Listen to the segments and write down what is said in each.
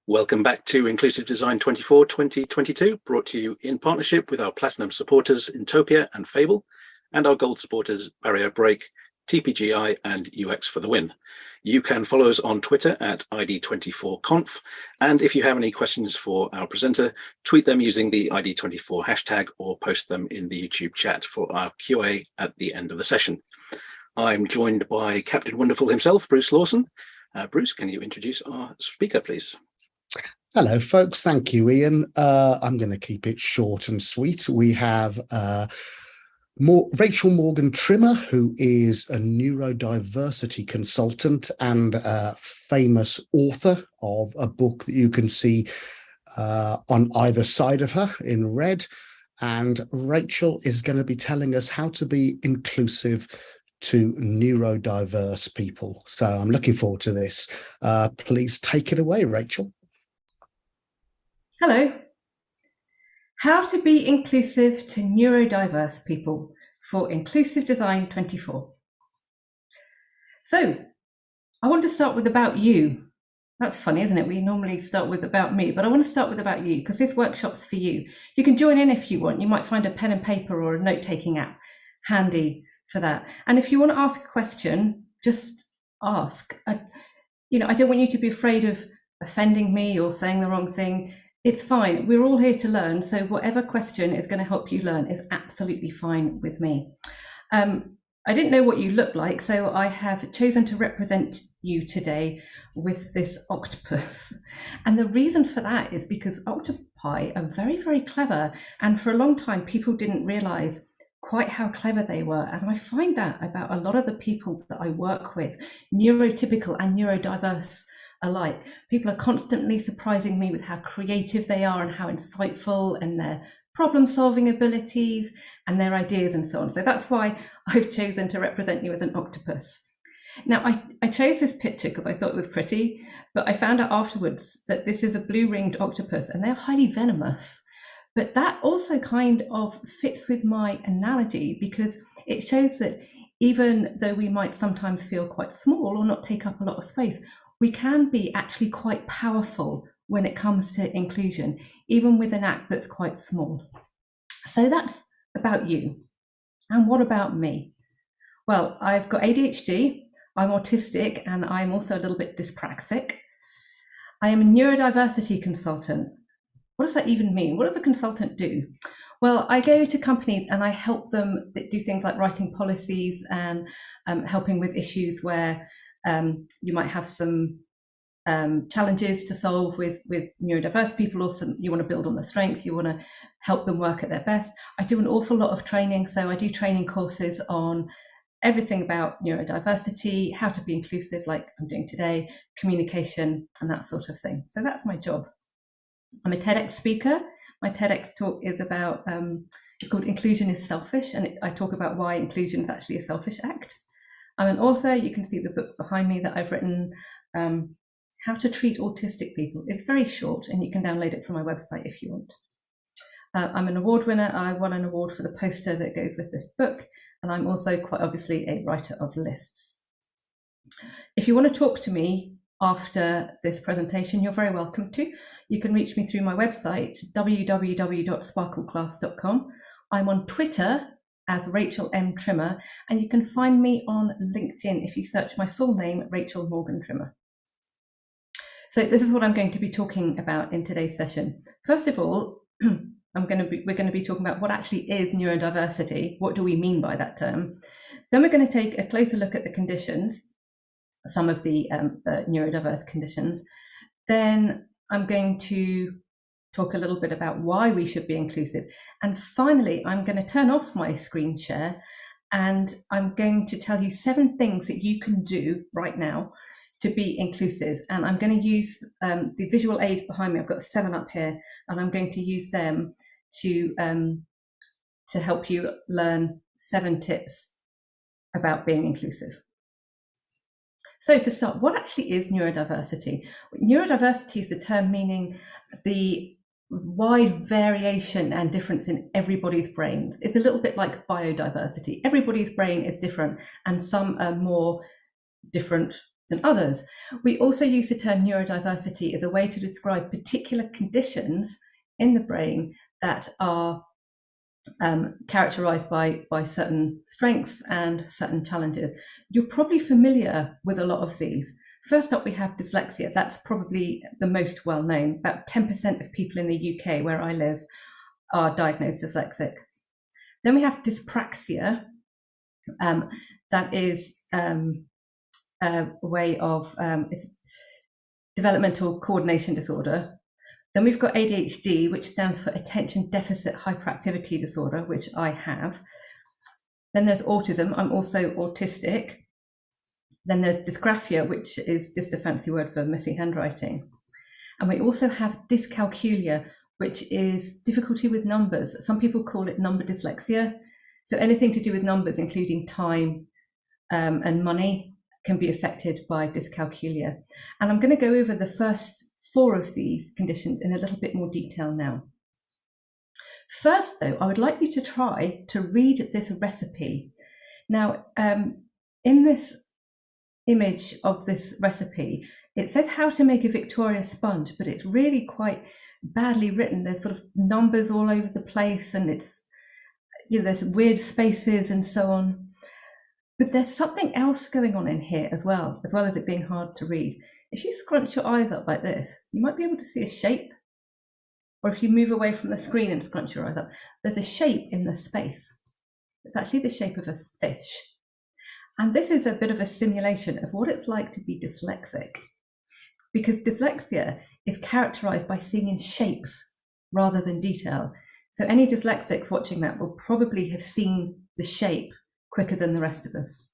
Welcome back to Inclusive Design 24 2022, brought to you in partnership with our Platinum supporters Intopia and Fable, and our Gold supporters Barrier Break, TPGI, and UX for the Win. You can follow us on Twitter at ID24Conf, and if you have any questions for our presenter, tweet them using the ID24 hashtag or post them in the YouTube chat for our QA at the end of the session. I'm joined by Captain Wonderful himself, Bruce Lawson. Bruce, can you introduce our speaker, please? Hello, folks. Thank you, Ian. I'm going to keep it short and sweet. We have Rachel Morgan Trimmer, who is a neurodiversity consultant and a famous author of a book that you can see on either side of her in red. And Rachel is going to be telling us how to be inclusive to neurodiverse people. So I'm looking forward to this. Please take it away, Rachel. Hello. How to be inclusive to neurodiverse people for Inclusive Design 24. So I want to start with about you. That's funny, isn't it? We normally start with about me, but I want to start with about you because this workshop's for you. You can join in if you want. You might find a pen and paper or a note-taking app handy for that. And if you want to ask a question, just ask. I don't want you to be afraid of offending me or saying the wrong thing. It's fine. We're all here to learn. So whatever question is going to help you learn is absolutely fine with me. I didn't know what you look like, so I have chosen to represent you today with this octopus. And the reason for that is because octopi are very, very clever. And for a long time, people didn't realize quite how clever they were. And I find that about a lot of the people that I work with, neurotypical and neurodiverse alike. People are constantly surprising me with how creative they are and how insightful and their problem-solving abilities and their ideas and so on. So that's why I've chosen to represent you as an octopus. Now, I chose this picture because I thought it was pretty, but I found out afterwards that this is a blue-ringed octopus and they're highly venomous. But that also kind of fits with my analogy because it shows that even though we might sometimes feel quite small or not take up a lot of space, we can be actually quite powerful when it comes to inclusion, even with an act that's quite small. So that's about you. And what about me? Well, I've got ADHD, I'm autistic, and I'm also a little bit dyspraxic. I am a neurodiversity consultant. What does that even mean? What does a consultant do? Well, I go to companies and I help them do things like writing policies and helping with issues where you might have some challenges to solve with neurodiverse people, or you want to build on their strengths, you want to help them work at their best. I do an awful lot of training, so I do training courses on everything about neurodiversity, how to be inclusive like I'm doing today, communication and that sort of thing. So that's my job. I'm a TEDx speaker. My TEDx talk is about, it's called Inclusion is Selfish, and I talk about why inclusion is actually a selfish act. I'm an author. You can see the book behind me that I've written, How to Treat Autistic People. It's very short and you can download it from my website if you want. I'm an award winner. I won an award for the poster that goes with this book, and I'm also quite obviously a writer of lists. If you want to talk to me after this presentation, you're very welcome to. You can reach me through my website, www.sparkleclass.com. I'm on Twitter as Rachel M. Trimmer, and you can find me on LinkedIn if you search my full name, Rachel Morgan Trimmer. So this is what I'm going to be talking about in today's session. First of all, we're going to be talking about what actually is neurodiversity. What do we mean by that term? Then we're going to take a closer look at the conditions, some of the neurodiverse conditions. Then I'm going to talk a little bit about why we should be inclusive. And finally, I'm going to turn off my screen share and I'm going to tell you 7 things that you can do right now to be inclusive. And I'm going to use the visual aids behind me. I've got 7 up here, and I'm going to use them to help you learn 7 tips about being inclusive. So to start, what actually is neurodiversity? Neurodiversity is a term meaning the wide variation and difference in everybody's brains. It's a little bit like biodiversity. Everybody's brain is different, and some are more different than others. We also use the term neurodiversity as a way to describe particular conditions in the brain that are characterized by certain strengths and certain challenges. You're probably familiar with a lot of these. First up, we have dyslexia. That's probably the most well known. About 10% of people in the UK, where I live, are diagnosed dyslexic. Then we have dyspraxia. That is a way of it's developmental coordination disorder. Then we've got ADHD, which stands for attention deficit hyperactivity disorder, which I have. Then there's autism. I'm also autistic. Then there's dysgraphia, which is just a fancy word for messy handwriting. And we also have dyscalculia, which is difficulty with numbers. Some people call it number dyslexia. So anything to do with numbers, including time and money, can be affected by dyscalculia. And I'm going to go over the first 4 of these conditions in a little bit more detail now. First, though, I would like you to try to read this recipe. Now, in this image of this recipe, it says how to make a Victoria sponge, but it's really quite badly written. There's sort of numbers all over the place, and it's, you know, there's weird spaces and so on. But there's something else going on in here as well as it being hard to read. If you scrunch your eyes up like this, you might be able to see a shape. Or if you move away from the screen and scrunch your eyes up, there's a shape in the space. It's actually the shape of a fish. And this is a bit of a simulation of what it's like to be dyslexic, because dyslexia is characterized by seeing in shapes rather than detail. So any dyslexics watching that will probably have seen the shape quicker than the rest of us.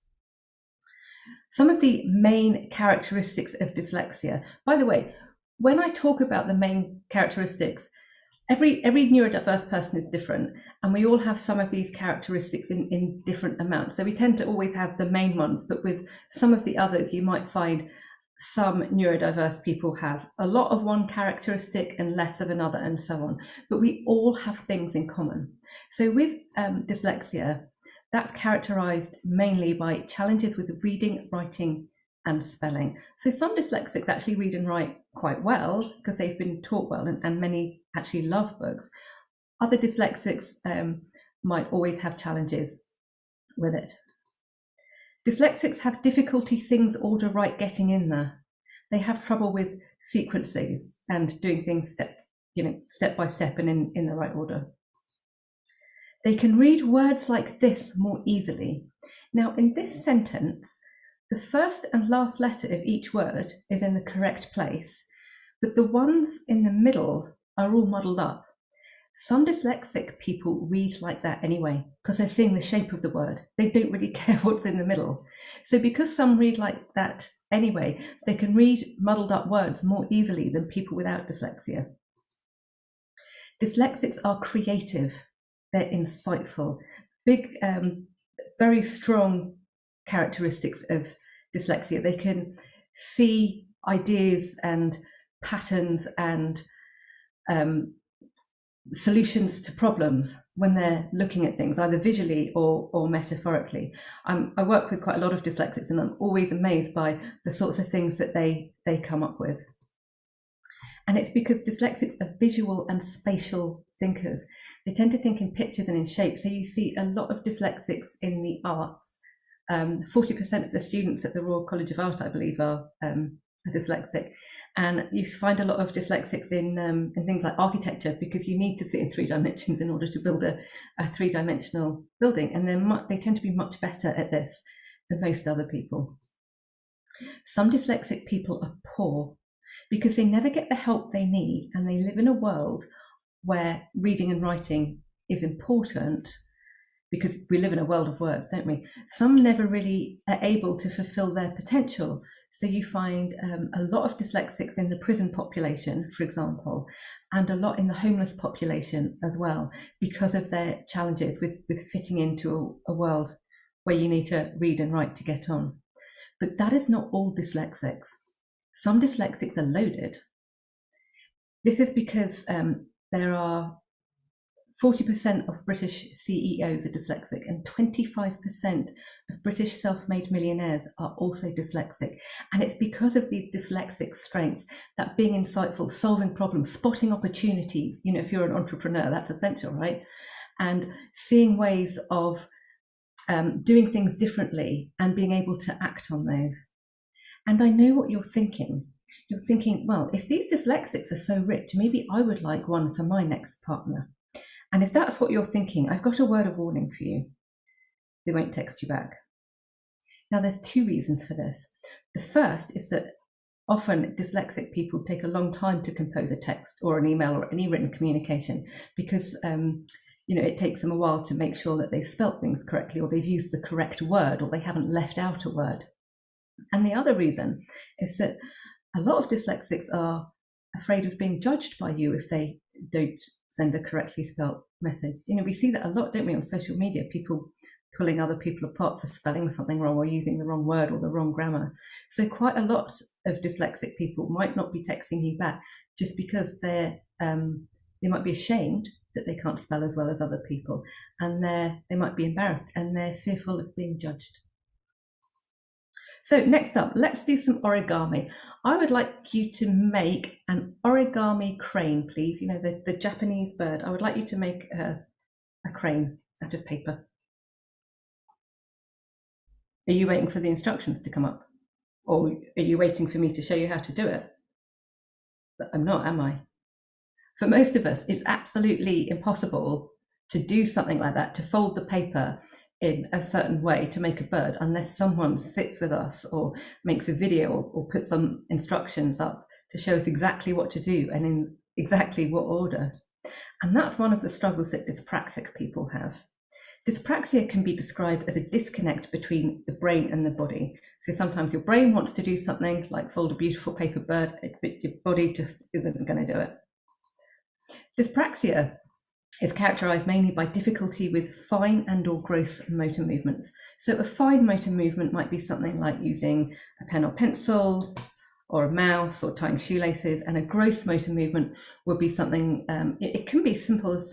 Some of the main characteristics of dyslexia, by the way, when I talk about the main characteristics, every neurodiverse person is different, and we all have some of these characteristics in different amounts. So we tend to always have the main ones, but with some of the others, you might find some neurodiverse people have a lot of one characteristic and less of another, and so on. But we all have things in common. So with dyslexia, that's characterized mainly by challenges with reading, writing, and spelling. So some dyslexics actually read and write quite well because they've been taught well, and many actually love books. Other dyslexics might always have challenges with it. Dyslexics have difficulty things order right getting in there. They have trouble with sequences and doing things step by step and in the right order. They can read words like this more easily. Now, in this sentence, the first and last letter of each word is in the correct place, but the ones in the middle are all muddled up. Some dyslexic people read like that anyway, because they're seeing the shape of the word. They don't really care what's in the middle. So because some read like that anyway, they can read muddled up words more easily than people without dyslexia. Dyslexics are creative. They're insightful. Big, very strong characteristics of dyslexia. They can see ideas and patterns and solutions to problems when they're looking at things, either visually or metaphorically. I work with quite a lot of dyslexics, and I'm always amazed by the sorts of things that they come up with. And it's because dyslexics are visual and spatial thinkers. They tend to think in pictures and in shapes. So you see a lot of dyslexics in the arts. 40% of the students at the Royal College of Art, I believe, are dyslexic. And you find a lot of dyslexics in things like architecture, because you need to see in 3 dimensions in order to build a 3-dimensional building. And they tend to be much better at this than most other people. Some dyslexic people are poor because they never get the help they need, and they live in a world where reading and writing is important, because we live in a world of words, don't we? Some never really are able to fulfill their potential. So you find a lot of dyslexics in the prison population, for example, and a lot in the homeless population as well, because of their challenges with fitting into a world where you need to read and write to get on. But that is not all dyslexics. Some dyslexics are loaded. This is because there are 40% of British CEOs are dyslexic, and 25% of British self-made millionaires are also dyslexic. And it's because of these dyslexic strengths that being insightful, solving problems, spotting opportunities, you know, if you're an entrepreneur, that's essential, right? And seeing ways of doing things differently and being able to act on those. And I know what you're thinking. You're thinking, well, if these dyslexics are so rich, maybe I would like one for my next partner. And if that's what you're thinking, I've got a word of warning for you. They won't text you back. Now, there's two reasons for this. The first is that often dyslexic people take a long time to compose a text or an email or any written communication because it takes them a while to make sure that they've spelt things correctly, or they've used the correct word, or they haven't left out a word. And the other reason is that a lot of dyslexics are afraid of being judged by you if they don't send a correctly spelt message. You know, we see that a lot, don't we, on social media, people pulling other people apart for spelling something wrong or using the wrong word or the wrong grammar. So quite a lot of dyslexic people might not be texting you back just because they might be ashamed that they can't spell as well as other people, and they might be embarrassed and they're fearful of being judged. So next up, let's do some origami. I would like you to make an origami crane, please. You know, the Japanese bird. I would like you to make a crane out of paper. Are you waiting for the instructions to come up? Or are you waiting for me to show you how to do it? But I'm not, am I? For most of us, it's absolutely impossible to do something like that, to fold the paper in a certain way to make a bird, unless someone sits with us or makes a video or puts some instructions up to show us exactly what to do and in exactly what order. And that's one of the struggles that dyspraxic people have. Dyspraxia can be described as a disconnect between the brain and the body. So sometimes your brain wants to do something like fold a beautiful paper bird, but your body just isn't going to do it. Dyspraxia is characterized mainly by difficulty with fine and or gross motor movements. So a fine motor movement might be something like using a pen or pencil or a mouse or tying shoelaces, and a gross motor movement would be something, it can be simple as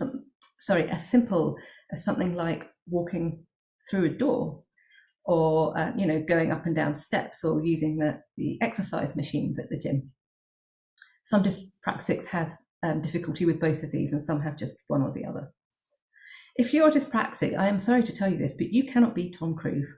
as simple as something like walking through a door, or going up and down steps, or using the exercise machines at the gym. Some dyspraxics have difficulty with both of these, and some have just one or the other. If you're dyspraxic, I am sorry to tell you this, but you cannot be Tom Cruise,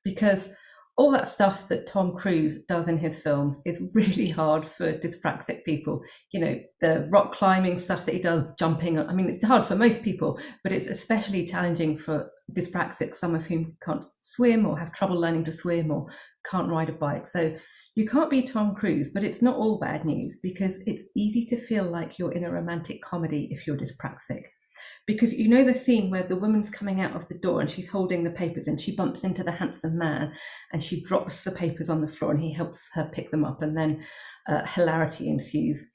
because all that stuff that Tom Cruise does in his films is really hard for dyspraxic people. You know, the rock climbing stuff that he does, jumping. I mean, it's hard for most people, but it's especially challenging for dyspraxics, some of whom can't swim or have trouble learning to swim or can't ride a bike. So you can't be Tom Cruise, but it's not all bad news, because it's easy to feel like you're in a romantic comedy if you're dyspraxic. Because you know the scene where the woman's coming out of the door and she's holding the papers and she bumps into the handsome man and she drops the papers on the floor and he helps her pick them up, and then hilarity ensues.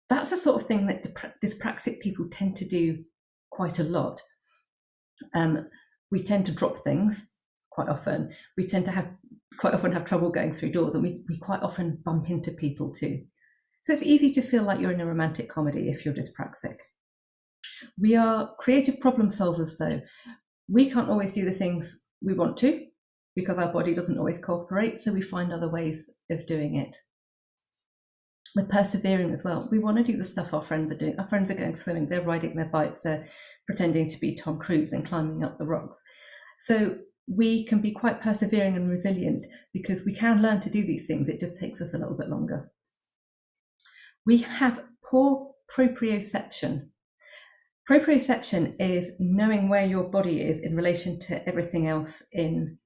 That's the sort of thing that dyspraxic people tend to do quite a lot. We tend to drop things quite often. We tend to quite often have trouble going through doors, and we quite often bump into people too. So it's easy to feel like you're in a romantic comedy if you're dyspraxic. We are creative problem solvers, though. We can't always do the things we want to because our body doesn't always cooperate, so we find other ways of doing it. We're persevering as well. We want to do the stuff our friends are doing. Our friends are going swimming, they're riding their bikes, they're pretending to be Tom Cruise and climbing up the rocks. So we can be quite persevering and resilient because we can learn to do these things. It just takes us a little bit longer. We have poor proprioception. Proprioception is knowing where your body is in relation to everything else in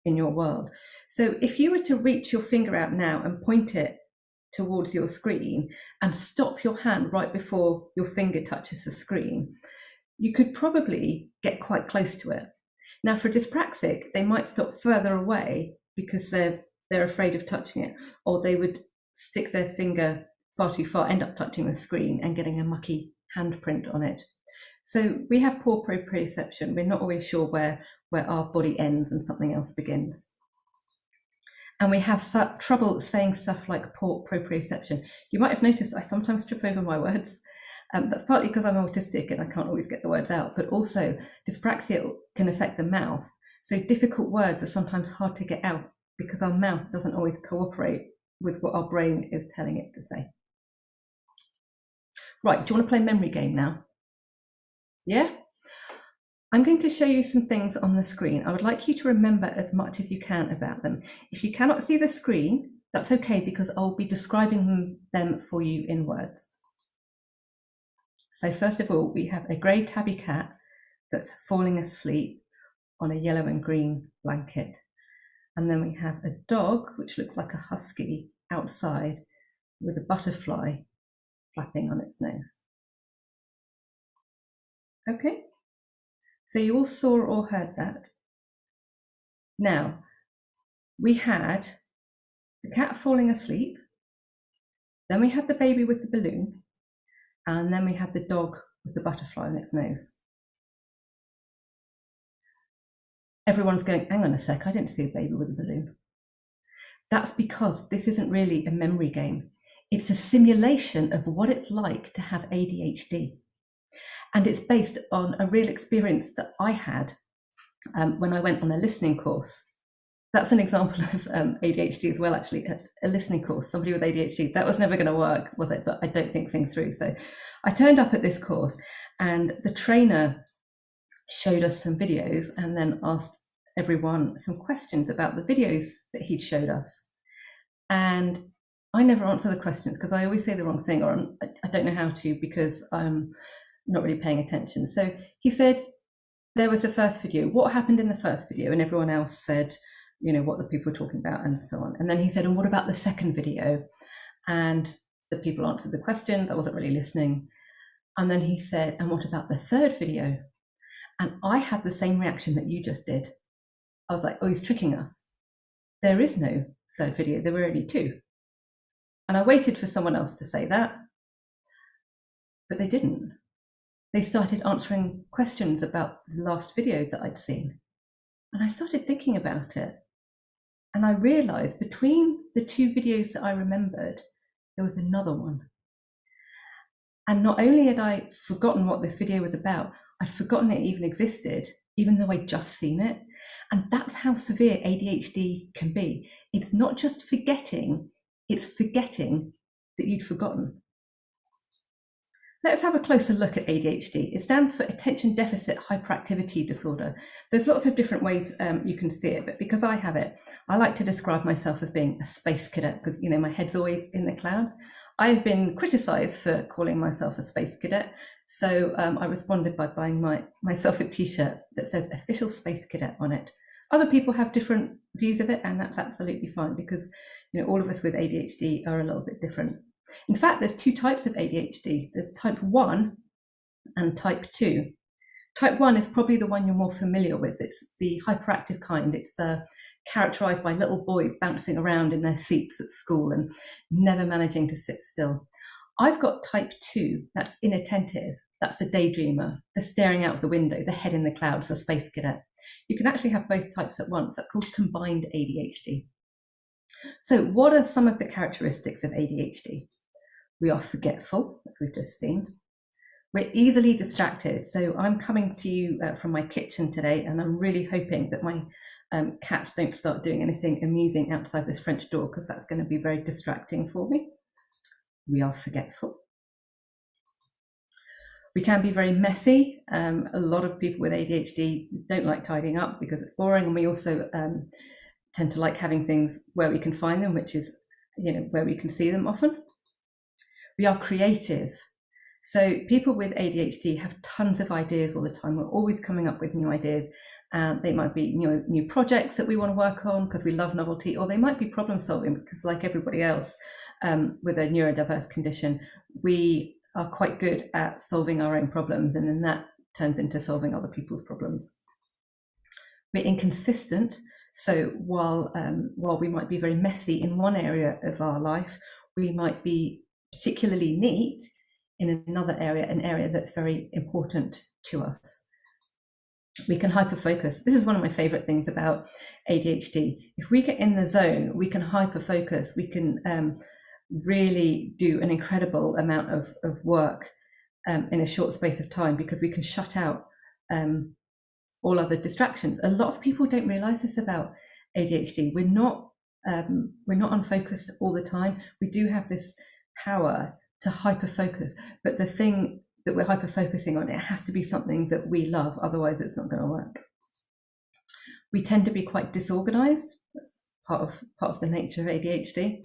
your world. So if you were to reach your finger out now and point it towards your screen and stop your hand right before your finger touches the screen, you could probably get quite close to it. Now for dyspraxic, they might stop further away because they're afraid of touching it, or they would stick their finger far too far, end up touching the screen and getting a mucky handprint on it. So we have poor proprioception. We're not always sure where our body ends and something else begins. And we have trouble saying stuff like poor proprioception. You might have noticed I sometimes trip over my words. That's partly because I'm autistic and I can't always get the words out, but also dyspraxia can affect the mouth. So difficult words are sometimes hard to get out because our mouth doesn't always cooperate with what our brain is telling it to say. Right, do you want to play memory game now? Yeah? I'm going to show you some things on the screen. I would like you to remember as much as you can about them. If you cannot see the screen, that's okay, because I'll be describing them for you in words. So first of all, we have a grey tabby cat that's falling asleep on a yellow and green blanket. And then we have a dog, which looks like a husky, outside with a butterfly flapping on its nose. Okay, so you all saw or heard that. Now, we had the cat falling asleep, then we had the baby with the balloon, and then we had the dog with the butterfly on its nose. Everyone's going, hang on a sec, I didn't see a baby with a balloon. That's because this isn't really a memory game. It's a simulation of what it's like to have ADHD. And it's based on a real experience that I had when I went on a listening course. That's an example of ADHD as well, actually, a listening course, somebody with ADHD. That was never going to work, was it? But I don't think things through. So I turned up at this course and the trainer showed us some videos and then asked everyone some questions about the videos that he'd showed us. And I never answer the questions because I always say the wrong thing, or I don't know how to because I'm not really paying attention. So he said, there was a first video. What happened in the first video? And everyone else said, you know, what the people were talking about and so on. And then he said, and what about the second video? And the people answered the questions. I wasn't really listening. And then he said, and what about the third video? And I had the same reaction that you just did. I was like, oh, he's tricking us. There is no third video. There were only two. And I waited for someone else to say that, but they didn't. They started answering questions about the last video that I'd seen. And I started thinking about it. And I realized between the two videos that I remembered, there was another one. And not only had I forgotten what this video was about, I'd forgotten it even existed, even though I'd just seen it. And that's how severe ADHD can be. It's not just forgetting, it's forgetting that you'd forgotten. Let's have a closer look at ADHD. It stands for Attention Deficit Hyperactivity Disorder. There's lots of different ways you can see it, but because I have it, I like to describe myself as being a space cadet because, you know, my head's always in the clouds. I've been criticized for calling myself a space cadet. So I responded by buying myself a t-shirt that says Official Space Cadet on it. Other people have different views of it, and that's absolutely fine because, you know, all of us with ADHD are a little bit different. In fact, there's two types of ADHD. There's type 1 and type 2. Type 1 is probably the one you're more familiar with. It's the hyperactive kind. It's characterized by little boys bouncing around in their seats at school and never managing to sit still. I've got type 2, that's inattentive. That's a daydreamer, the staring out of the window, the head in the clouds, a space cadet. You can actually have both types at once. That's called combined ADHD. So what are some of the characteristics of ADHD? We are forgetful, as we've just seen. We're easily distracted. So I'm coming to you from my kitchen today, and I'm really hoping that my cats don't start doing anything amusing outside this French door, because that's going to be very distracting for me. We are forgetful. We can be very messy. A lot of people with ADHD don't like tidying up because it's boring, and we also tend to like having things where we can find them, which is, you know, where we can see them often. We are creative. So people with ADHD have tons of ideas all the time. We're always coming up with new ideas. They might be new projects that we want to work on because we love novelty, or they might be problem solving because, like everybody else with a neurodiverse condition, we are quite good at solving our own problems, and then that turns into solving other people's problems. We're inconsistent. So while we might be very messy in one area of our life, we might be particularly neat in another area, an area that's very important to us. We can hyperfocus. This is one of my favorite things about ADHD. If we get in the zone, we can hyperfocus. We can really do an incredible amount of work in a short space of time, because we can shut out all other distractions. A lot of people don't realize this about ADHD. We're not unfocused all the time. We do have this power to hyper focus, but the thing that we're hyper focusing on, it has to be something that we love, otherwise it's not going to work. We tend to be quite disorganized. That's part of the nature of ADHD.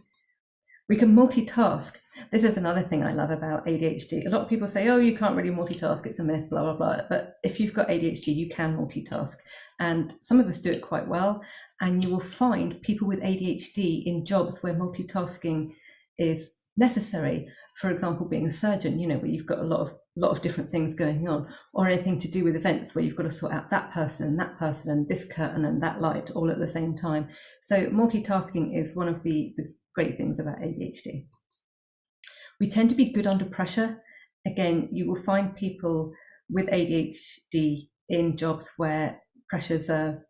We can multitask. This is another thing I love about ADHD. A lot of people say, oh, you can't really multitask, it's a myth, blah, blah, blah. But if you've got ADHD, you can multitask. And some of us do it quite well. And you will find people with ADHD in jobs where multitasking is necessary. For example, being a surgeon, where you've got a lot of different things going on, or anything to do with events where you've got to sort out that person and this curtain and that light all at the same time. So multitasking is one of the great things about ADHD. We tend to be good under pressure. Again, you will find people with ADHD in jobs where pressures are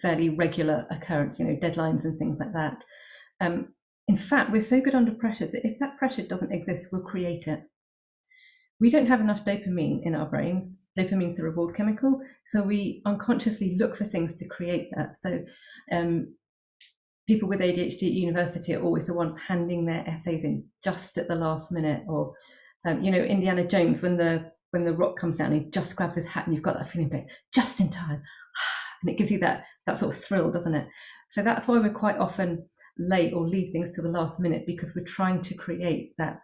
fairly regular occurrence, deadlines and things like that. In fact, we're so good under pressure that if that pressure doesn't exist, we'll create it. We don't have enough dopamine in our brains. Dopamine's the reward chemical, so we unconsciously look for things to create that. So people with ADHD at university are always the ones handing their essays in just at the last minute, or Indiana Jones, when the rock comes down, he just grabs his hat and you've got that feeling of just in time. And it gives you that sort of thrill, doesn't it? So that's why we're quite often late or leave things to the last minute, because we're trying to create that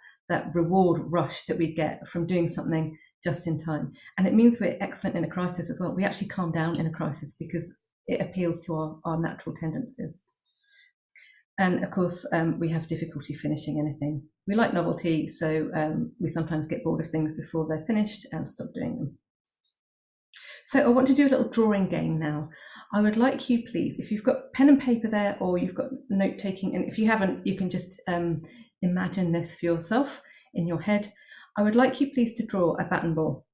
reward rush that we get from doing something just in time. And it means we're excellent in a crisis as well. We actually calm down in a crisis because it appeals to our natural tendencies. And of course, we have difficulty finishing anything. We like novelty, so we sometimes get bored of things before they're finished and stop doing them. So I want to do a little drawing game now. I would like you, please, if you've got pen and paper there, or you've got note taking, and if you haven't, you can just imagine this for yourself in your head. I would like you, please, to draw a bat and ball.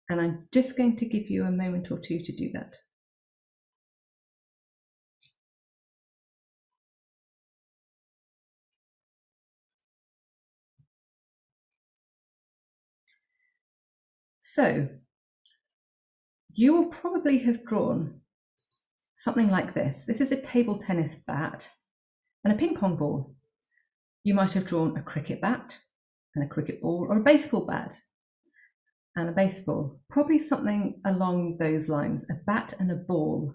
And I'm just going to give you a moment or two to do that. So you will probably have drawn something like this. This is a table tennis bat and a ping pong ball. You might have drawn a cricket bat and a cricket ball, or a baseball bat and a baseball. Probably something along those lines, a bat and a ball.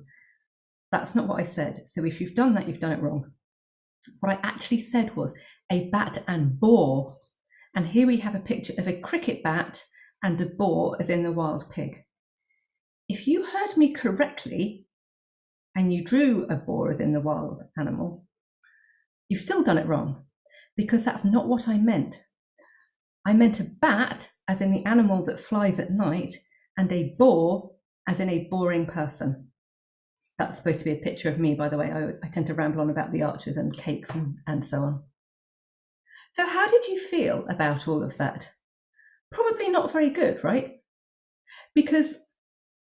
That's not what I said. So if you've done that, you've done it wrong. What I actually said was a bat and ball. And here we have a picture of a cricket bat and a boar, as in the wild pig. If you heard me correctly and you drew a boar as in the wild animal, you've still done it wrong, because that's not what I meant. I meant a bat as in the animal that flies at night, and a boar as in a boring person. That's supposed to be a picture of me, by the way. I tend to ramble on about the archers and cakes and so on. So how did you feel about all of that? Probably not very good, right? Because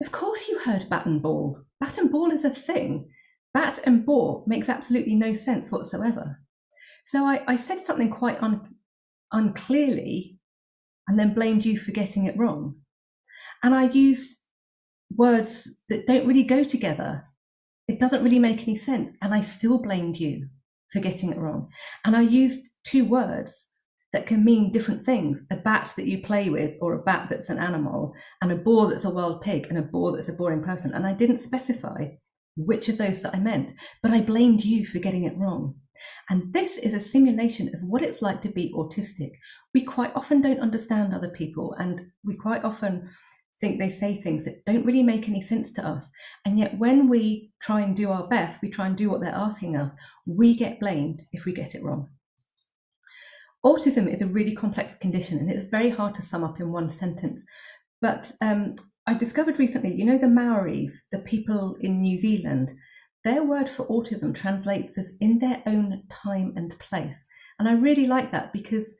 of course you heard bat and ball. Bat and ball is a thing. Bat and ball makes absolutely no sense whatsoever. So I said something quite unclearly and then blamed you for getting it wrong. And I used words that don't really go together. It doesn't really make any sense. And I still blamed you for getting it wrong. And I used two words that can mean different things: a bat that you play with, or a bat that's an animal, and a boar that's a wild pig, and a boar that's a boring person. And I didn't specify which of those that I meant, but I blamed you for getting it wrong. And this is a simulation of what it's like to be autistic. We quite often don't understand other people, and we quite often think they say things that don't really make any sense to us. And yet when we try and do our best, we try and do what they're asking us, we get blamed if we get it wrong. Autism is a really complex condition, and it's very hard to sum up in one sentence. But I discovered recently, the Maoris, the people in New Zealand, their word for autism translates as in their own time and place. And I really like that, because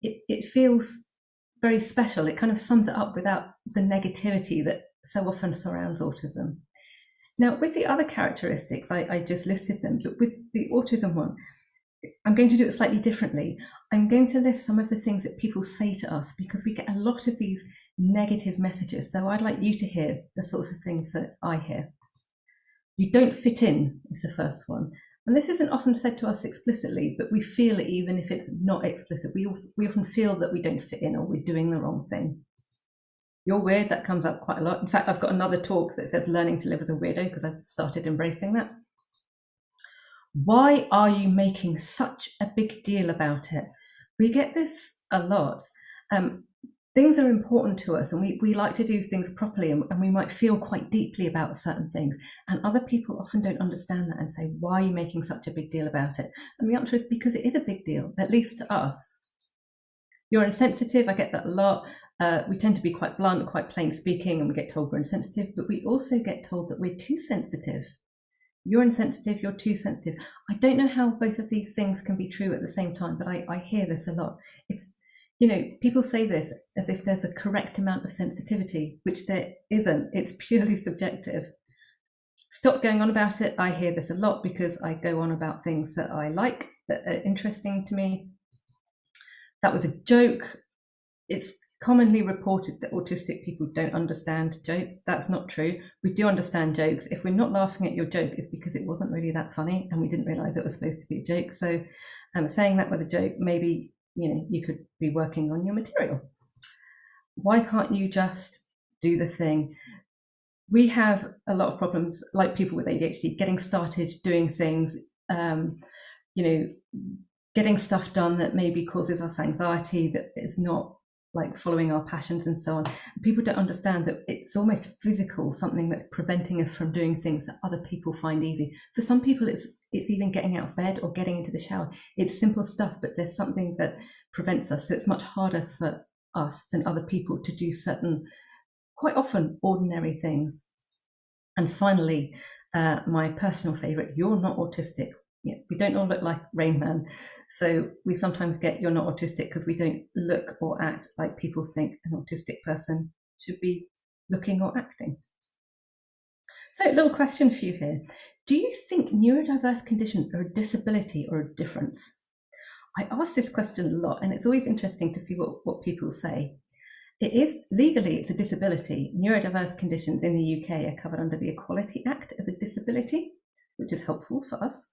it feels very special. It kind of sums it up without the negativity that so often surrounds autism. Now, with the other characteristics, I just listed them, but with the autism one, I'm going to do it slightly differently. I'm going to list some of the things that people say to us, because we get a lot of these negative messages. So I'd like you to hear the sorts of things that I hear. You don't fit in is the first one. And this isn't often said to us explicitly, but we feel it even if it's not explicit. We often feel that we don't fit in, or we're doing the wrong thing. You're weird, that comes up quite a lot. In fact, I've got another talk that says learning to live as a weirdo, because I've started embracing that. Why are you making such a big deal about it? We get this a lot. Things are important to us, and we like to do things properly, and we might feel quite deeply about certain things. And other people often don't understand that and say, why are you making such a big deal about it? And the answer is because it is a big deal, at least to us. You're insensitive, I get that a lot. We tend to be quite blunt, quite plain speaking, and we get told we're insensitive, but we also get told that we're too sensitive. You're insensitive, you're too sensitive. I don't know how both of these things can be true at the same time, but I hear this a lot. It's, you know, people say this as if there's a correct amount of sensitivity, which there isn't. It's purely subjective. Stop going on about it. I hear this a lot because I go on about things that I like, that are interesting to me. That was a joke. It's commonly reported that autistic people don't understand jokes. That's not true. We do understand jokes. If we're not laughing at your joke, it's because it wasn't really that funny and we didn't realize it was supposed to be a joke. So saying that with a joke, maybe, you know, you could be working on your material. Why can't you just do the thing? We have a lot of problems, like people with ADHD, getting started doing things, you know, getting stuff done that maybe causes us anxiety, that is not like following our passions and so on. People don't understand that it's almost physical, something that's preventing us from doing things that other people find easy. For some people, it's even getting out of bed or getting into the shower. It's simple stuff, but there's something that prevents us. So it's much harder for us than other people to do certain, quite often ordinary things. And finally, my personal favorite, you're not autistic. Yeah, we don't all look like Rain Man. So we sometimes get you're not autistic because we don't look or act like people think an autistic person should be looking or acting. So a little question for you here. Do you think neurodiverse conditions are a disability or a difference? I ask this question a lot, and it's always interesting to see what people say. It is, legally, it's a disability. Neurodiverse conditions in the UK are covered under the Equality Act as a disability, which is helpful for us.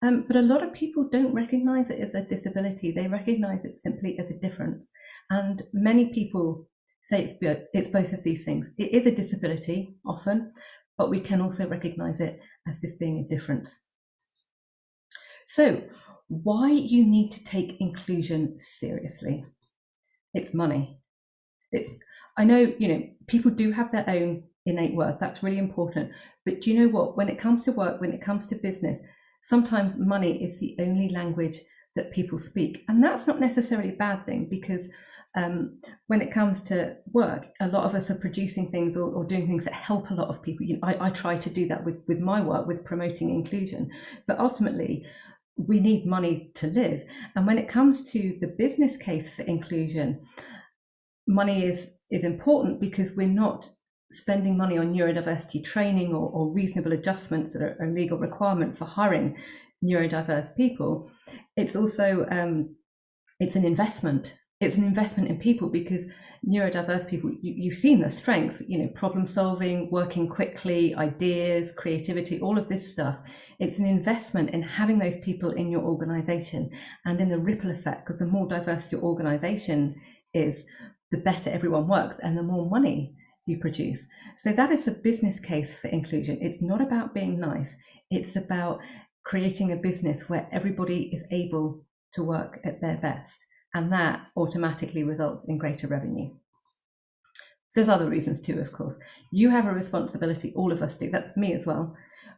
But a lot of people don't recognise it as a disability. They recognise it simply as a difference. And many people say it's both of these things. It is a disability often, but we can also recognise it as just being a difference. So why you need to take inclusion seriously? It's money. I know, you know, people do have their own innate worth. That's really important. But do you know what? When it comes to work, when it comes to business, sometimes money is the only language that people speak. And that's not necessarily a bad thing, because when it comes to work, a lot of us are producing things or doing things that help a lot of people. You know, I try to do that with my work, with promoting inclusion. But ultimately, we need money to live. And when it comes to the business case for inclusion, money is important because we're not spending money on neurodiversity training or reasonable adjustments that are a legal requirement for hiring neurodiverse people. It's also, it's an investment. It's an investment in people, because neurodiverse people, you've seen their strengths, you know, problem solving, working quickly, ideas, creativity, all of this stuff. It's an investment in having those people in your organization and in the ripple effect, because the more diverse your organization is, the better everyone works and the more money you produce. So that is a business case for inclusion. It's not about being nice. It's about creating a business where everybody is able to work at their best. And that automatically results in greater revenue. So there's other reasons too, of course. You have a responsibility, all of us do, that's me as well.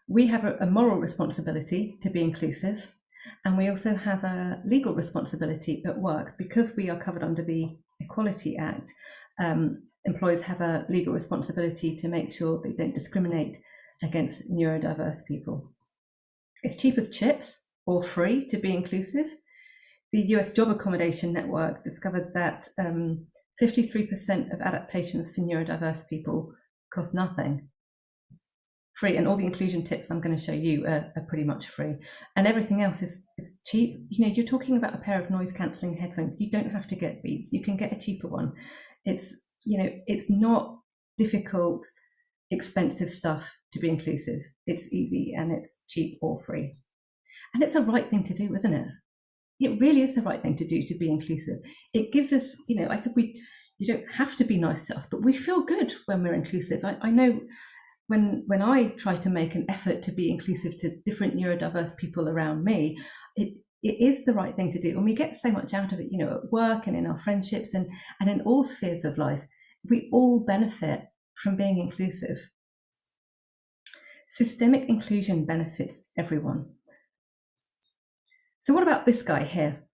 We have a moral responsibility to be inclusive. And we also have a legal responsibility at work, because we are covered under the Equality Act. Employers have a legal responsibility to make sure they don't discriminate against neurodiverse people. It's cheap as chips or free to be inclusive. The US Job Accommodation Network discovered that 53% of adaptations for neurodiverse people cost nothing. It's free, and all the inclusion tips I'm going to show you are pretty much free, and everything else is cheap. You know, you're talking about a pair of noise cancelling headphones. You don't have to get Beats. You can get a cheaper one. It's, you know, it's not difficult, expensive stuff to be inclusive. It's easy and it's cheap or free, and it's a right thing to do, isn't it? It really is the right thing to do, to be inclusive. It gives us, you know, I said you don't have to be nice to us, but we feel good when we're inclusive. I know when I try to make an effort to be inclusive to different neurodiverse people around me, it is the right thing to do. And we get so much out of it, you know, at work and in our friendships and in all spheres of life. We all benefit from being inclusive. Systemic inclusion benefits everyone. So what about this guy here?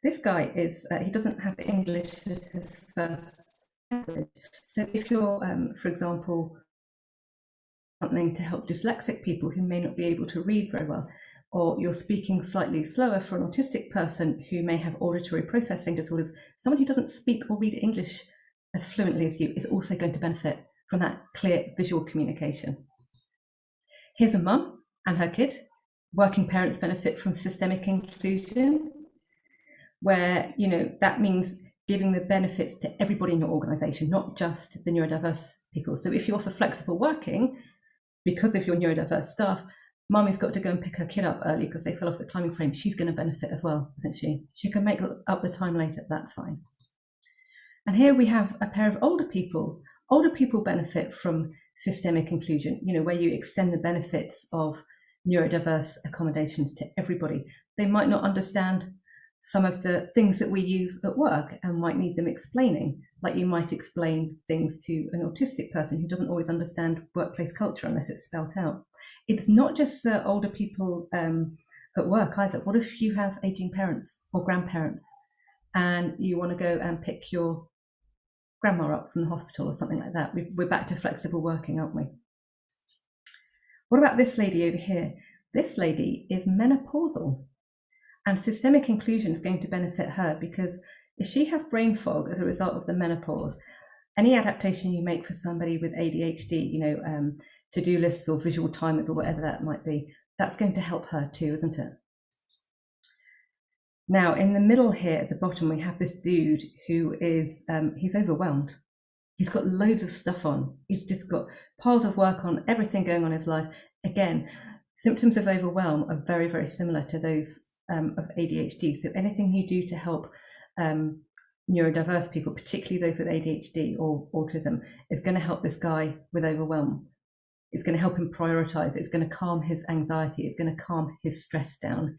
This guy is, he doesn't have English as his first language. So if you're, for example, something to help dyslexic people who may not be able to read very well, or you're speaking slightly slower for an autistic person who may have auditory processing disorders, someone who doesn't speak or read English as fluently as you is also going to benefit from that clear visual communication. Here's a mum and her kid. Working parents benefit from systemic inclusion, where, you know, that means giving the benefits to everybody in your organization, not just the neurodiverse people. So if you offer flexible working, because of your neurodiverse staff, mummy's got to go and pick her kid up early because they fell off the climbing frame. She's going to benefit as well, isn't she? She can make up the time later, that's fine. And here we have a pair of older people. Older people benefit from systemic inclusion, you know, where you extend the benefits of neurodiverse accommodations to everybody. They might not understand some of the things that we use at work and might need them explaining, like you might explain things to an autistic person who doesn't always understand workplace culture unless it's spelt out. It's not just older people at work either. What if you have aging parents or grandparents and you want to go and pick your grandma up from the hospital or something like that? We're back to flexible working, aren't we? What about this lady over here? This lady is menopausal. And systemic inclusion is going to benefit her because if she has brain fog as a result of the menopause, any adaptation you make for somebody with ADHD, you know, to-do lists or visual timers or whatever that might be, that's going to help her too, isn't it? Now, in the middle here at the bottom, we have this dude who is, he's overwhelmed. He's got loads of stuff on. He's just got piles of work on, everything going on in his life. Again, symptoms of overwhelm are very, very similar to those of ADHD. So anything you do to help neurodiverse people, particularly those with ADHD or autism, is going to help this guy with overwhelm. It's going to help him prioritize. It's going to calm his anxiety. It's going to calm his stress down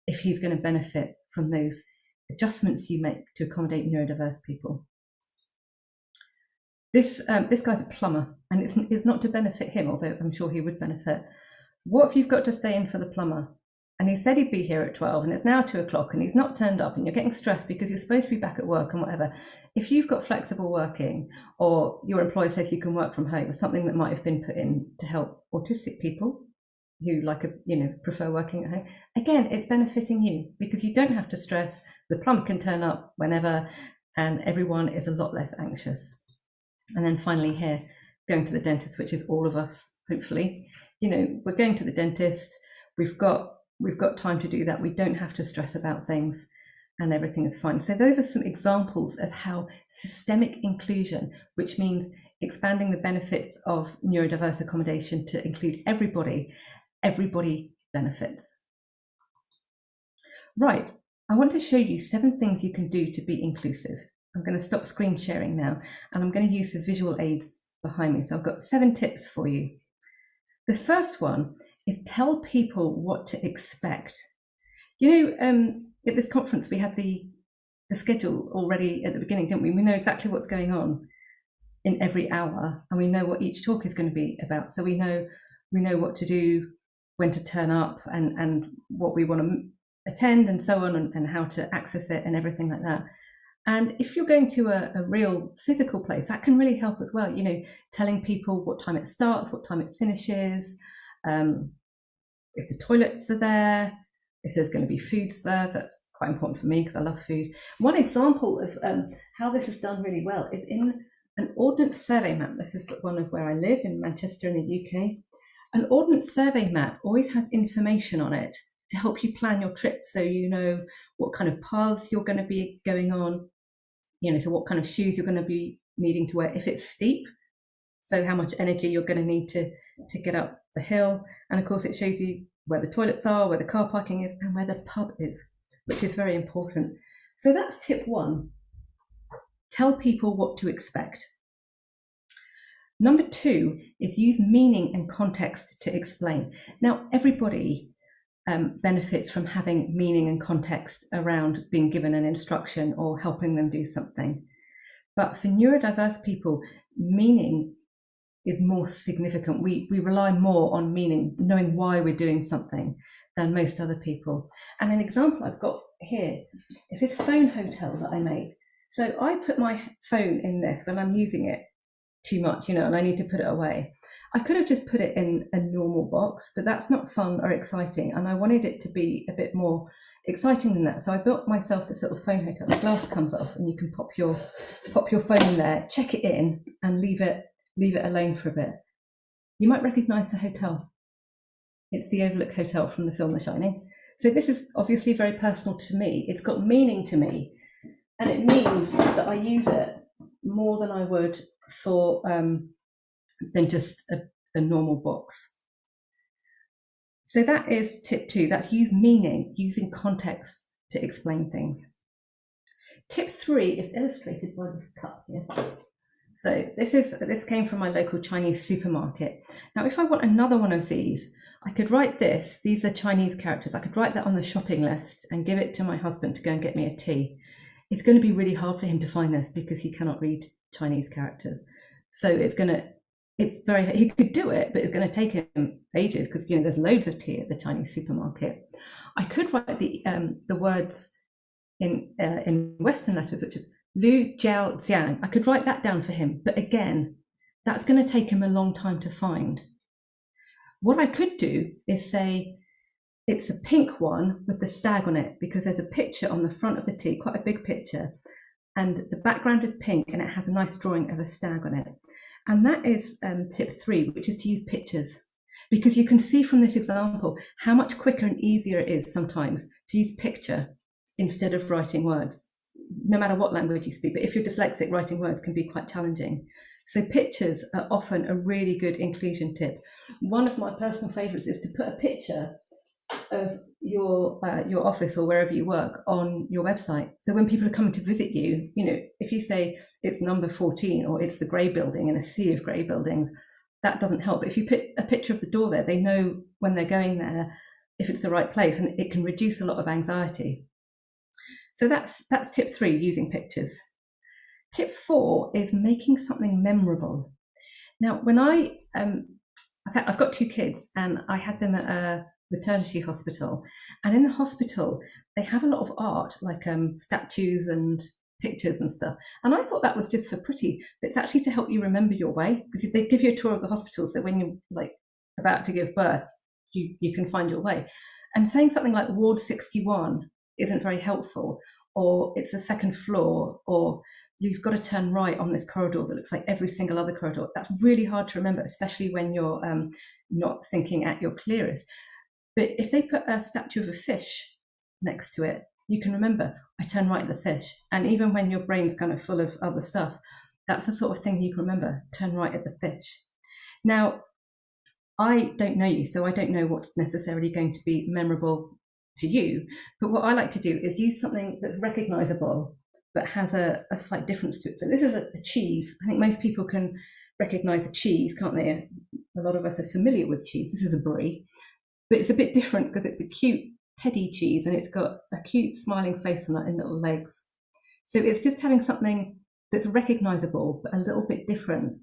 if he's going to benefit from those adjustments you make to accommodate neurodiverse people. This guy's a plumber, and it's not to benefit him, although I'm sure he would benefit. What if you've got to stay in for the plumber? And he said he'd be here at 12 and it's now 2 o'clock and he's not turned up and you're getting stressed because you're supposed to be back at work and whatever. If you've got flexible working or your employer says you can work from home, or something that might have been put in to help autistic people who prefer working at home, again, it's benefiting you because you don't have to stress. The plumber can turn up whenever and everyone is a lot less anxious. And then finally here, going to the dentist, which is all of us, hopefully. You know, we're going to the dentist, we've got time to do that. We don't have to stress about things and everything is fine. So those are some examples of how systemic inclusion, which means expanding the benefits of neurodiverse accommodation to include everybody benefits. Right, I want to show you 7 things you can do to be inclusive. I'm going to stop screen sharing now and I'm going to use the visual aids behind me. So I've got 7 tips for you. The first one is tell people what to expect. You know, at this conference, we had the schedule already at the beginning, didn't we? We know exactly what's going on in every hour and we know what each talk is going to be about. So we know what to do, when to turn up and what we want to attend and so on and how to access it and everything like that. And if you're going to a real physical place, that can really help as well. You know, telling people what time it starts, what time it finishes, if the toilets are there, if there's going to be food served. That's quite important for me because I love food. One example of how this is done really well is in an ordnance survey map. This is one of where I live in Manchester in the UK. An Ordnance Survey map always has information on it to help you plan your trip, so you know what kind of paths you're going to be going on, so what kind of shoes you're going to be needing to wear if it's steep, so how much energy you're going to need to get up the hill. And of course it shows you where the toilets are, where the car parking is, and where the pub is, which is very important. So that's tip 1. Tell people what to expect. Number 2 is use meaning and context to explain. Now, everybody benefits from having meaning and context around being given an instruction or helping them do something. But for neurodiverse people, meaning is more significant. We rely more on meaning, knowing why we're doing something, than most other people. And an example I've got here is this phone hotel that I made. So I put my phone in this when I'm using it too much, and I need to put it away. I could have just put it in a normal box, but that's not fun or exciting. And I wanted it to be a bit more exciting than that. So I built myself this little phone hotel. The glass comes off and you can pop your phone in there, check it in, and leave it alone for a bit. You might recognize the hotel. It's the Overlook Hotel from the film The Shining. So this is obviously very personal to me. It's got meaning to me. And it means that I use it more than I would for than just a normal box. So that is tip 2. That's use meaning, using context to explain things. Tip 3 is illustrated by this cup here. So this came from my local Chinese supermarket. Now, if I want another one of these, I could write this. These are Chinese characters. I could write that on the shopping list and give it to my husband to go and get me a tea. It's going to be really hard for him to find this because he cannot read Chinese characters. So he could do it, but it's going to take him ages because there's loads of tea at the Chinese supermarket. I could write the words in Western letters, which is Lu Jiao Jiang. I could write that down for him, but again, that's going to take him a long time to find. What I could do is say it's a pink one with the stag on it, because there's a picture on the front of the tea, quite a big picture, and the background is pink and it has a nice drawing of a stag on it. And that is tip 3, which is to use pictures, because you can see from this example how much quicker and easier it is sometimes to use picture instead of writing words, no matter what language you speak. But if you're dyslexic, writing words can be quite challenging. So pictures are often a really good inclusion tip. One of my personal favorites is to put a picture of your office or wherever you work on your website. So when people are coming to visit you, if you say it's number 14 or it's the grey building in a sea of grey buildings, that doesn't help. If you put a picture of the door there, they know when they're going there if it's the right place, and it can reduce a lot of anxiety. So that's tip 3, using pictures. Tip 4 is making something memorable. Now, when I've got 2 kids and I had them at a maternity hospital, and in the hospital they have a lot of art, like statues and pictures and stuff, and I thought that was just for pretty, but it's actually to help you remember your way, because if they give you a tour of the hospital, so when you're about to give birth, you can find your way. And saying something like Ward 61 isn't very helpful, or it's a 2nd floor, or you've got to turn right on this corridor that looks like every single other corridor. That's really hard to remember, especially when you're not thinking at your clearest. But if they put a statue of a fish next to it, you can remember, I turn right at the fish. And even when your brain's kind of full of other stuff, that's the sort of thing you can remember, turn right at the fish. Now, I don't know you, so I don't know what's necessarily going to be memorable to you. But what I like to do is use something that's recognizable, but has a slight difference to it. So this is a cheese. I think most people can recognize a cheese, can't they? A lot of us are familiar with cheese. This is a brie. But it's a bit different because it's a cute teddy cheese and it's got a cute smiling face on it and little legs. So it's just having something that's recognizable but a little bit different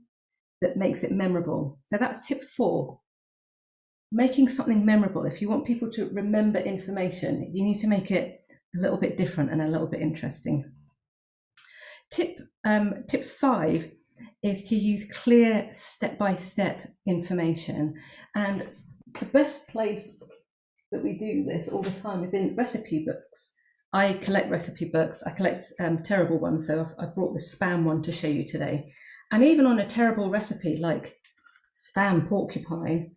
that makes it memorable. So that's tip 4. Making something memorable. If you want people to remember information, you need to make it a little bit different and a little bit interesting. Tip 5 is to use clear step-by-step information. And the best place that we do this all the time is in recipe books. I collect recipe books. I collect terrible ones, so I've brought the spam one to show you today. And even on a terrible recipe like spam porcupine,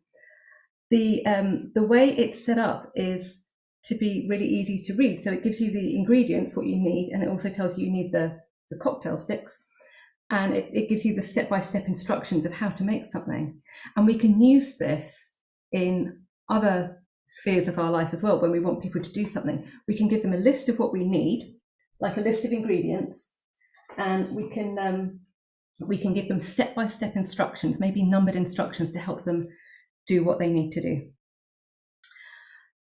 The way it's set up is to be really easy to read. So it gives you the ingredients, what you need, and it also tells you need the cocktail sticks. And it gives you the step-by-step instructions of how to make something. And we can use this in other spheres of our life as well. When we want people to do something, we can give them a list of what we need, like a list of ingredients, and we can give them step-by-step instructions, maybe numbered instructions to help them do what they need to do.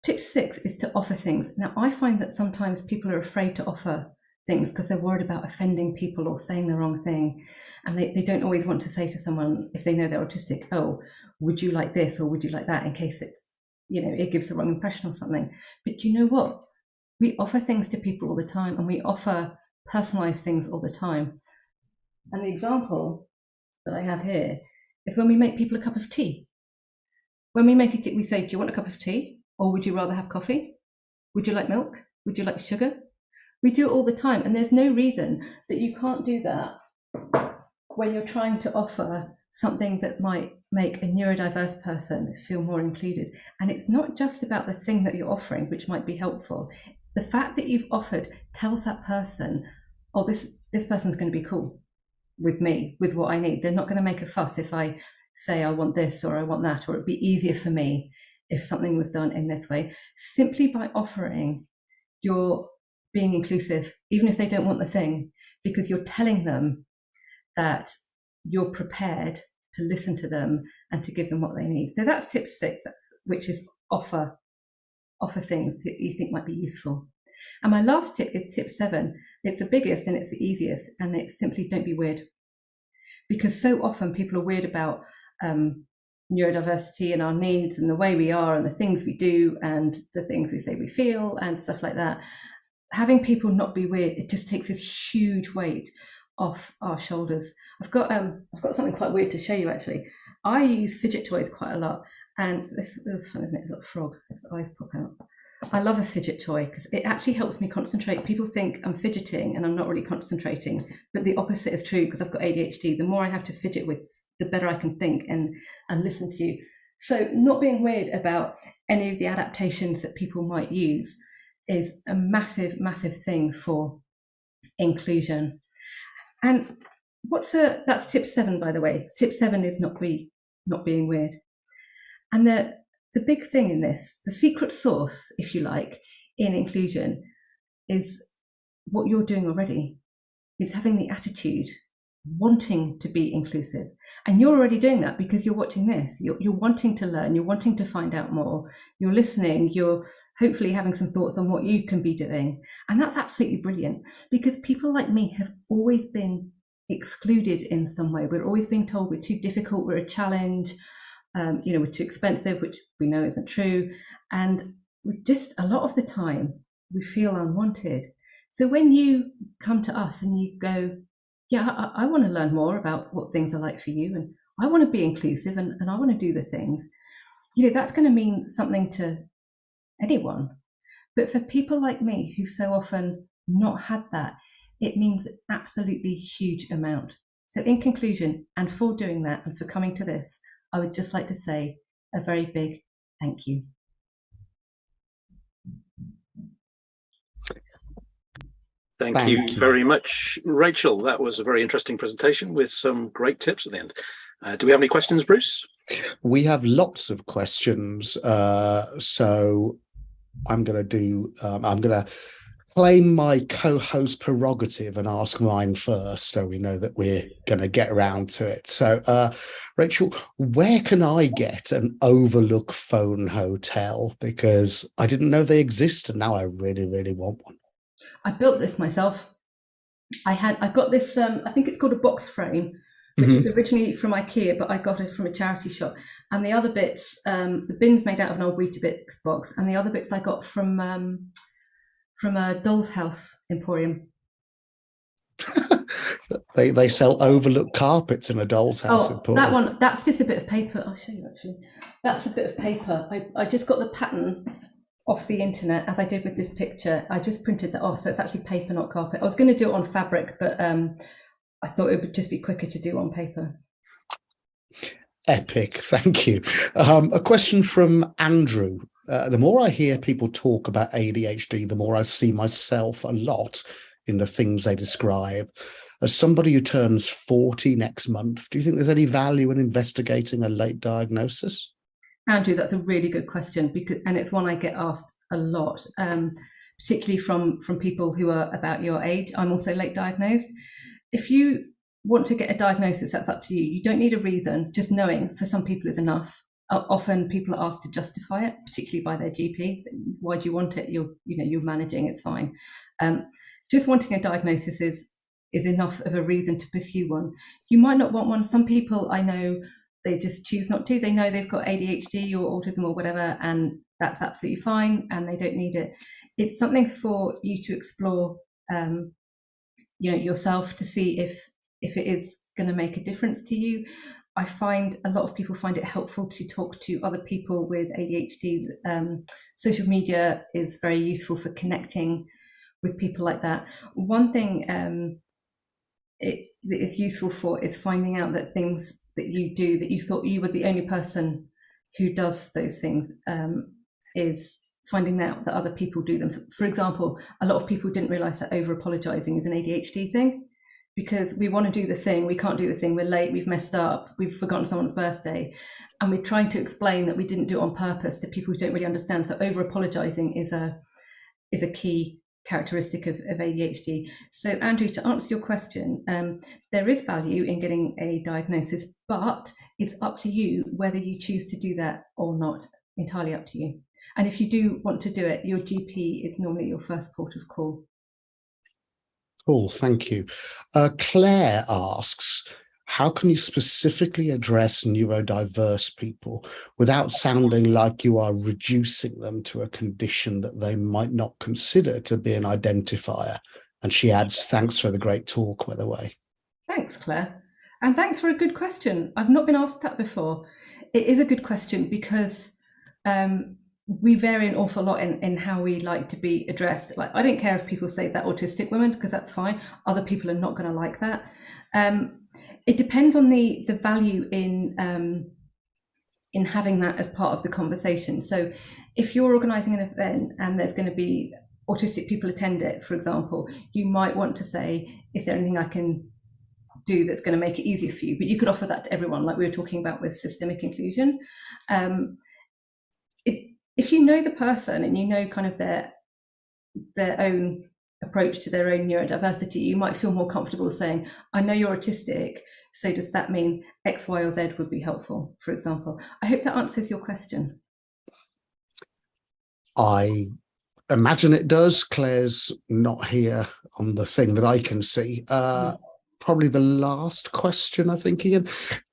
Tip 6 is to offer things. Now, I find that sometimes people are afraid to offer things because they're worried about offending people or saying the wrong thing. And they don't always want to say to someone, if they know they're autistic, oh, would you like this or would you like that, in case it's, it gives the wrong impression or something. But you know what? We offer things to people all the time, and we offer personalized things all the time. And the example that I have here is when we make people a cup of tea. When we make it, we say, do you want a cup of tea? Or would you rather have coffee? Would you like milk? Would you like sugar? We do it all the time. And there's no reason that you can't do that when you're trying to offer something that might make a neurodiverse person feel more included. And it's not just about the thing that you're offering, which might be helpful. The fact that you've offered tells that person, oh, this person's going to be cool with me, with what I need. They're not going to make a fuss if I say I want this or I want that, or it'd be easier for me if something was done in this way. Simply by offering, you're being inclusive, even if they don't want the thing, because you're telling them that you're prepared to listen to them and to give them what they need. So that's tip 6, which is offer things that you think might be useful. And my last tip is tip 7. It's the biggest and it's the easiest, and it's simply don't be weird. Because so often people are weird about neurodiversity and our needs and the way we are and the things we do and the things we say we feel and stuff like that. Having people not be weird, it just takes this huge weight off our shoulders. I've got something quite weird to show you actually. I use fidget toys quite a lot, and this is fun, isn't it? It's got a frog, its eyes pop out. I love a fidget toy because it actually helps me concentrate. People think I'm fidgeting and I'm not really concentrating, but the opposite is true because I've got ADHD. The more I have to fidget with, the better I can think and listen to you. So not being weird about any of the adaptations that people might use is a massive, massive thing for inclusion. And that's tip 7, by the way. Tip 7 is not being weird. And the big thing in this, the secret sauce, if you like, in inclusion is what you're doing already. It's having the attitude, wanting to be inclusive. And you're already doing that because you're watching this. You're wanting to learn, you're wanting to find out more, you're listening, you're hopefully having some thoughts on what you can be doing. And that's absolutely brilliant, because people like me have always been excluded in some way. We're always being told we're too difficult, we're a challenge, we're too expensive, which we know isn't true. And we just, a lot of the time, we feel unwanted. So when you come to us and you go, yeah, I want to learn more about what things are like for you, and I want to be inclusive, and I want to do the things, that's going to mean something to anyone. But for people like me who so often not had that, it means an absolutely huge amount. So in conclusion, and for doing that and for coming to this, I would just like to say a very big thank you. Thank you very much, Rachel. That was a very interesting presentation with some great tips at the end. Do we have any questions, Bruce? We have lots of questions. So I'm going to claim my co-host prerogative and ask mine first, so we know that we're going to get around to it. So, Rachel, where can I get an overlook phone hotel? Because I didn't know they exist, and now I really, really want one. I built this myself. I got this, I think it's called a box frame, which is originally from IKEA, but I got it from a charity shop. And the other bits, the bin's made out of an old Weetabix box, and the other bits I got from a Doll's House Emporium. They sell overlook carpets in a Doll's House Emporium. That one, that's just a bit of paper. I'll show you actually. That's a bit of paper. I just got the pattern off the internet, as I did with this picture. I just printed that off, so it's actually paper, not carpet. I was going to do it on fabric, but I thought it would just be quicker to do on paper. Epic, thank you. A question from Andrew. The more I hear people talk about ADHD, the more I see myself a lot in the things they describe. As somebody who turns 40 next month, do you think there's any value in investigating a late diagnosis? Andrew, that's a really good question, and it's one I get asked a lot, particularly from people who are about your age. I'm also late diagnosed. If you want to get a diagnosis, that's up to you. You don't need a reason. Just knowing for some people is enough. Often people are asked to justify it, particularly by their GP. So why do you want it? You're managing. It's fine. Just wanting a diagnosis is enough of a reason to pursue one. You might not want one. Some people I know, they just choose not to. They know they've got ADHD or autism or whatever, and that's absolutely fine, and they don't need it. It's something for you to explore, yourself, to see if it is going to make a difference to you. I find a lot of people find it helpful to talk to other people with ADHD. Social media is very useful for connecting with people like that. One thing it is useful for is finding out that things that you do that you thought you were the only person who does those things, is finding out that other people do them. For example, a lot of people didn't realize that over apologizing is an ADHD thing, because we want to do the thing, we can't do the thing, we're late, we've messed up, we've forgotten someone's birthday, and we're trying to explain that we didn't do it on purpose to people who don't really understand. So over apologizing is a key characteristic of ADHD. So Andrew, to answer your question, there is value in getting a diagnosis, but it's up to you whether you choose to do that or not. Entirely up to you. And if you do want to do it, your GP is normally your first port of call. Cool, thank you. Claire asks, how can you specifically address neurodiverse people without sounding like you are reducing them to a condition that they might not consider to be an identifier? And she adds, thanks for the great talk, by the way. Thanks, Claire. And thanks for a good question. I've not been asked that before. It is a good question because we vary an awful lot in how we like to be addressed. Like, I don't care if people say that autistic woman, because that's fine. Other people are not going to like that. It depends on the value in having that as part of the conversation. So if you're organising an event and there's going to be autistic people attend it, for example, you might want to say, is there anything I can do that's going to make it easier for you? But you could offer that to everyone, like we were talking about with systemic inclusion. If you know the person and you know kind of their own approach to their own neurodiversity, you might feel more comfortable saying, I know you're autistic, so does that mean X, Y, or Z would be helpful, for example. I hope that answers your question. I imagine it does. Claire's not here on the thing that I can see. Probably the last question, I think, Ian.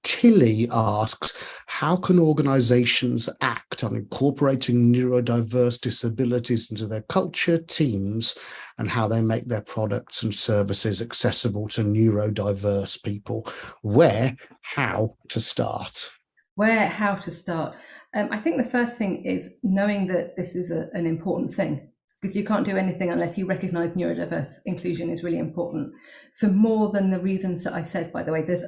Tilly asks, how can organizations act on incorporating neurodiverse disabilities into their culture, teams, and how they make their products and services accessible to neurodiverse people? Where, how to start? Where, how to start? I think the first thing is knowing that this is an important thing, because you can't do anything unless you recognise neurodiverse inclusion is really important for more than the reasons that I said, by the way. There's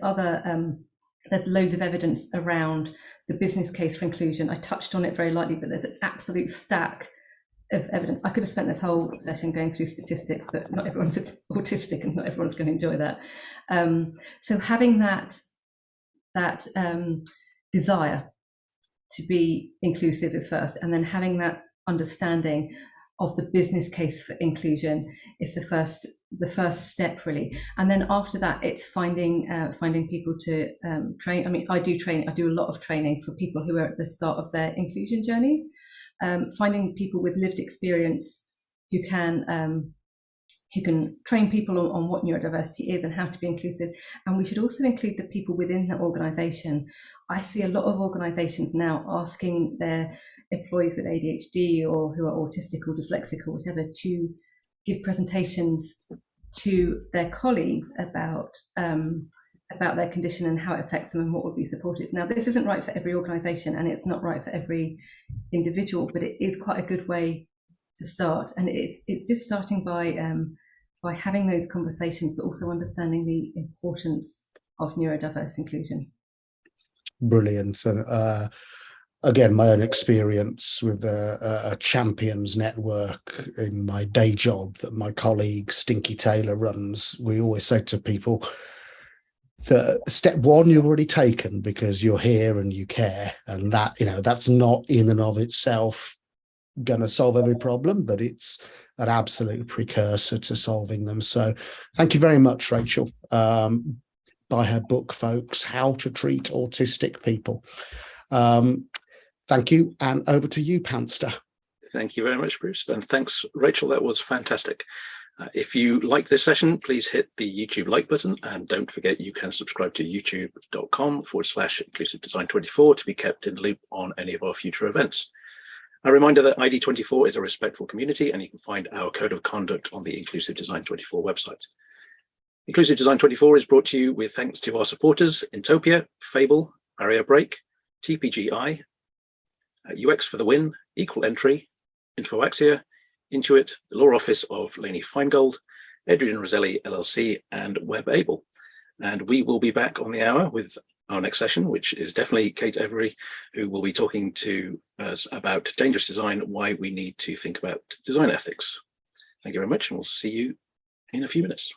there's loads of evidence around the business case for inclusion. I touched on it very lightly, but there's an absolute stack of evidence. I could have spent this whole session going through statistics, but not everyone's autistic and not everyone's going to enjoy that. So having that desire to be inclusive is first, and then having that understanding of the business case for inclusion is the first step, really. And then after that, it's finding people to train. I mean, I do a lot of training for people who are at the start of their inclusion journeys, finding people with lived experience who can train people on what neurodiversity is and how to be inclusive. And we should also include the people within the organisation. I see a lot of organisations now asking their employees with ADHD or who are autistic or dyslexic or whatever to give presentations to their colleagues about their condition and how it affects them and what would be supported. Now, this isn't right for every organisation and it's not right for every individual, but it is quite a good way to start. And it's just starting by having those conversations, but also understanding the importance of neurodiverse inclusion. brilliant. And again, my own experience with a champions network in my day job that my colleague Stinky Taylor runs. We always say to people that step one you've already taken because you're here and you care, and that, you know, that's not in and of itself going to solve every problem, but it's an absolute precursor to solving them. So thank you very much, Rachel. Buy her book, folks, How to Treat Autistic People. Thank you, and over to you, Panster. Thank you very much, Bruce, and thanks, Rachel. That was fantastic. If you like this session, please hit the YouTube like button, and don't forget you can subscribe to youtube.com/inclusivedesign24 to be kept in the loop on any of our future events. A reminder that ID24 is a respectful community, and you can find our code of conduct on the Inclusive Design 24 website. Inclusive Design 24 is brought to you with thanks to our supporters, Intopia, Fable, Barrier Break, TPGI, UX for the Win, Equal Entry, Infoaxia, Intuit, the Law Office of Lainey Feingold, Adrian Roselli LLC, and WebAble. And we will be back on the hour with our next session, which is definitely Kate Every, who will be talking to us about dangerous design, why we need to think about design ethics. Thank you very much, and we'll see you in a few minutes.